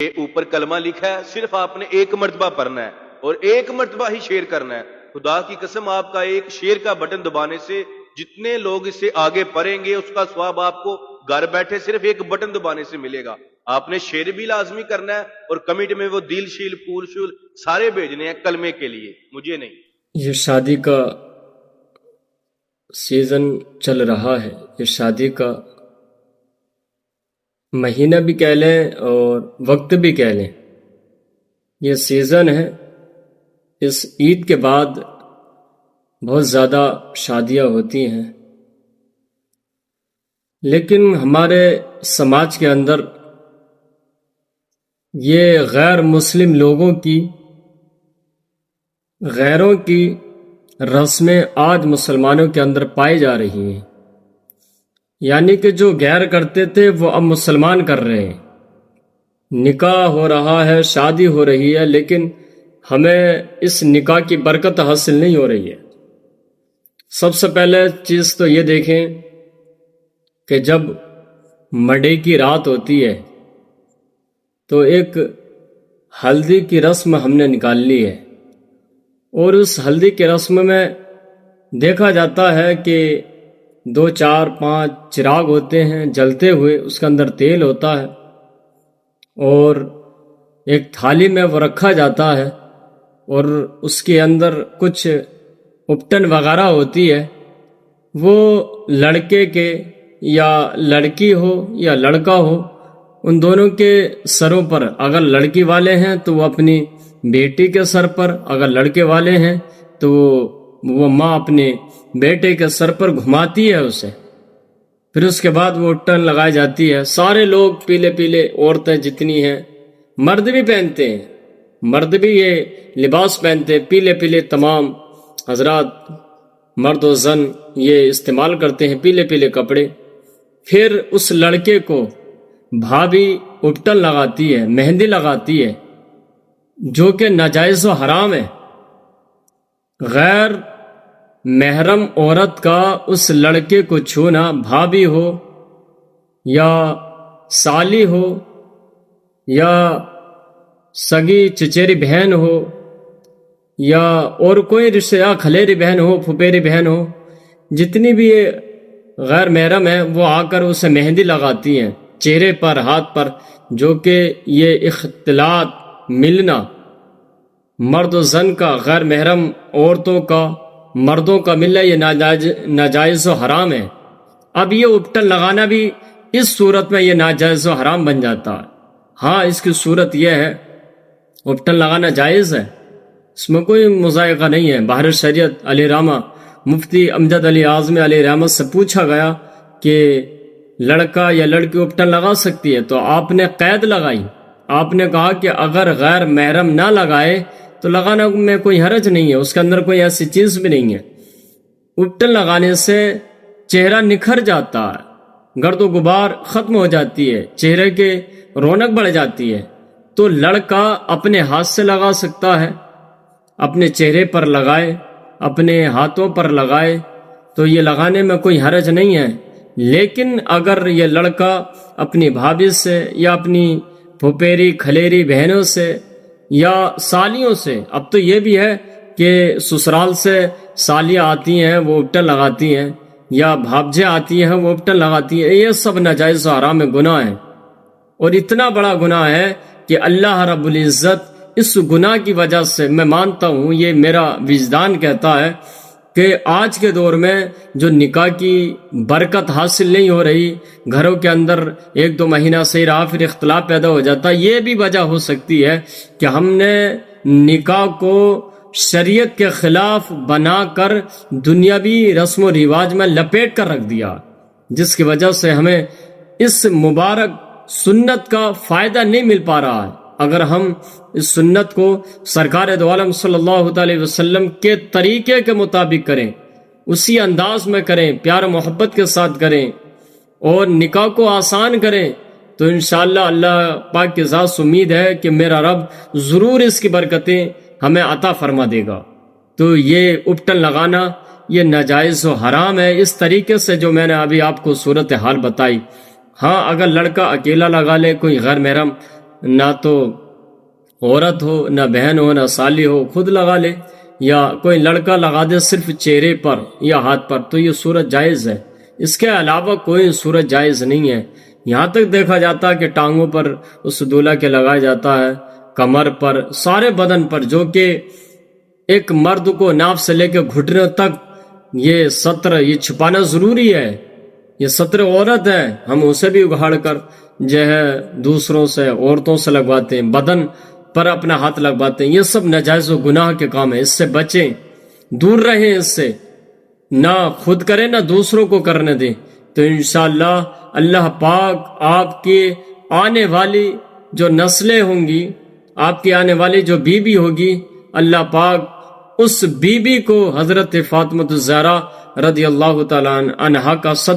یہ اوپر کلمہ لکھا ہے، صرف آپ نے ایک مرتبہ پڑھنا ہے اور ایک مرتبہ ہی شیئر کرنا ہے. خدا کی قسم آپ کا ایک شیئر کا بٹن دبانے سے جتنے لوگ اس سے آگے پڑھیں گے اس کا ثواب آپ کو گھر بیٹھے صرف ایک بٹن دبانے سے ملے گا. آپ نے شیئر بھی لازمی کرنا ہے اور کمیٹی میں وہ دل شیل پھول شول سارے بھیجنے ہیں کلمے کے لیے، مجھے نہیں. یہ شادی کا سیزن چل رہا ہے، یہ شادی کا مہینہ بھی کہہ لیں اور وقت بھی کہہ لیں. یہ سیزن ہے. اس عید کے بعد بہت زیادہ شادیاں ہوتی ہیں، لیکن ہمارے سماج کے اندر یہ غیر مسلم لوگوں کی، غیروں کی رسمیں آج مسلمانوں کے اندر پائی جا رہی ہیں. یعنی کہ جو غیر کرتے تھے وہ اب مسلمان کر رہے ہیں. نکاح ہو رہا ہے، شادی ہو رہی ہے، لیکن ہمیں اس نکاح کی برکت حاصل نہیں ہو رہی ہے. سب سے پہلے چیز تو یہ دیکھیں کہ جب مڈے کی رات ہوتی ہے تو ایک ہلدی کی رسم ہم نے نکال لی ہے، اور اس ہلدی کی رسم میں دیکھا جاتا ہے کہ 2 4 5 چراغ ہوتے ہیں جلتے ہوئے، اس کے اندر تیل ہوتا ہے اور ایک تھالی میں وہ رکھا جاتا ہے اور اس کے اندر کچھ اپٹن وغیرہ ہوتی ہے. وہ لڑکے کے یا لڑکی ہو یا لڑکا ہو، ان دونوں کے سروں پر، اگر لڑکی والے ہیں تو وہ اپنی بیٹی کے سر پر، اگر لڑکے والے ہیں تو وہ ماں اپنے بیٹے کے سر پر گھماتی ہے اسے. پھر اس کے بعد وہ اٹن لگائی جاتی ہے. سارے لوگ پیلے پیلے، عورتیں جتنی ہیں، مرد بھی پہنتے ہیں، مرد بھی یہ لباس پہنتے ہیں، پیلے پیلے تمام حضرات مرد و زن یہ استعمال کرتے ہیں پیلے پیلے کپڑے. پھر اس لڑکے کو بھابھی اپٹن لگاتی ہے، مہندی لگاتی ہے، جو کہ ناجائز و حرام ہے. غیر محرم عورت کا اس لڑکے کو چھونا، بھابھی ہو یا سالی ہو یا سگی چچیری بہن ہو یا اور کوئی رشتہ یا کھلیری بہن ہو، پھپھیری بہن ہو، جتنی بھی یہ غیر محرم ہے وہ آ کر اسے مہندی لگاتی ہیں چہرے پر، ہاتھ پر، جو کہ یہ اختلاط، ملنا مرد و زن کا، غیر محرم عورتوں کا مردوں کا ملنا، یہ ناجائز و حرام ہے. اب یہ اپٹن لگانا بھی اس صورت میں یہ ناجائز و حرام بن جاتا ہے. ہاں، اس کی صورت یہ ہے اپٹن لگانا جائز ہے، اس میں کوئی مذائقہ نہیں ہے. باہر شریعت علیہ رحمہ مفتی امجد علی اعظمی علیہ رحمہ سے پوچھا گیا کہ لڑکا یا لڑکی اپٹن لگا سکتی ہے، تو آپ نے قید لگائی. آپ نے کہا کہ اگر غیر محرم نہ لگائے تو لگانا میں کوئی حرج نہیں ہے، اس کے اندر کوئی ایسی چیز بھی نہیں ہے. اپٹن لگانے سے چہرہ نکھر جاتا ہے، گرد و غبار ختم ہو جاتی ہے، چہرے کے رونق بڑھ جاتی ہے. تو لڑکا اپنے ہاتھ سے لگا سکتا ہے، اپنے چہرے پر لگائے، اپنے ہاتھوں پر لگائے، تو یہ لگانے میں کوئی حرج نہیں ہے. لیکن اگر یہ لڑکا اپنی بھابھی سے یا اپنی پھپھیری کھلیری بہنوں سے یا سالیوں سے، اب تو یہ بھی ہے کہ سسرال سے سالیاں آتی ہیں وہ اپٹن لگاتی ہیں، یا بھابجے آتی ہیں وہ اپٹن لگاتی ہیں، یہ سب ناجائز و حرام گناہ ہیں. اور اتنا بڑا گناہ ہے کہ اللہ رب العزت اس گناہ کی وجہ سے، میں مانتا ہوں، یہ میرا وجدان کہتا ہے کہ آج کے دور میں جو نکاح کی برکت حاصل نہیں ہو رہی، گھروں کے اندر 1 2 مہینہ صحیح رہا پھر اختلاف پیدا ہو جاتا، یہ بھی وجہ ہو سکتی ہے کہ ہم نے نکاح کو شریعت کے خلاف بنا کر دنیاوی رسم و رواج میں لپیٹ کر رکھ دیا، جس کی وجہ سے ہمیں اس مبارک سنت کا فائدہ نہیں مل پا رہا ہے. اگر ہم اس سنت کو سرکار دو عالم صلی اللہ علیہ وسلم کے طریقے کے مطابق کریں، اسی انداز میں کریں، پیار و محبت کے ساتھ کریں اور نکاح کو آسان کریں، تو انشاءاللہ اللہ پاک کی ذات سے امید ہے کہ میرا رب ضرور اس کی برکتیں ہمیں عطا فرما دے گا. تو یہ اپٹن لگانا یہ ناجائز و حرام ہے، اس طریقے سے جو میں نے ابھی آپ کو صورتحال بتائی. ہاں، اگر لڑکا اکیلا لگا لے، کوئی غیر محرم نہ تو عورت ہو، نہ بہن ہو، نہ سالی ہو، خود لگا لے، یا کوئی لڑکا لگا دے صرف چہرے پر یا ہاتھ پر، تو یہ صورت جائز ہے۔ اس کے علاوہ کوئی صورت جائز نہیں ہے۔ یہاں تک دیکھا جاتا ہے کہ ٹانگوں پر اس دولہا کے لگایا جاتا ہے، کمر پر، سارے بدن پر، جو کہ ایک مرد کو ناف سے لے کے گھٹنوں تک یہ ستر یہ چھپانا ضروری ہے۔ یہ ستر عورت ہے، ہم اسے بھی اگاڑ کر جو ہے دوسروں سے، عورتوں سے لگواتے ہیں، بدن پر اپنا ہاتھ لگواتے ہیں۔ یہ سب ناجائز و گناہ کے کام ہے، اس سے بچیں، دور رہیں اس سے، نہ خود کریں نہ دوسروں کو کرنے دیں۔ تو انشاءاللہ اللہ پاک آپ کی آنے والی جو نسلیں ہوں گی، آپ کی آنے والی جو بیوی ہوگی، اللہ پاک اس بیوی کو حضرت فاطمہ الزہرا رضی اللہ تعالیٰ عنہا کا صدقہ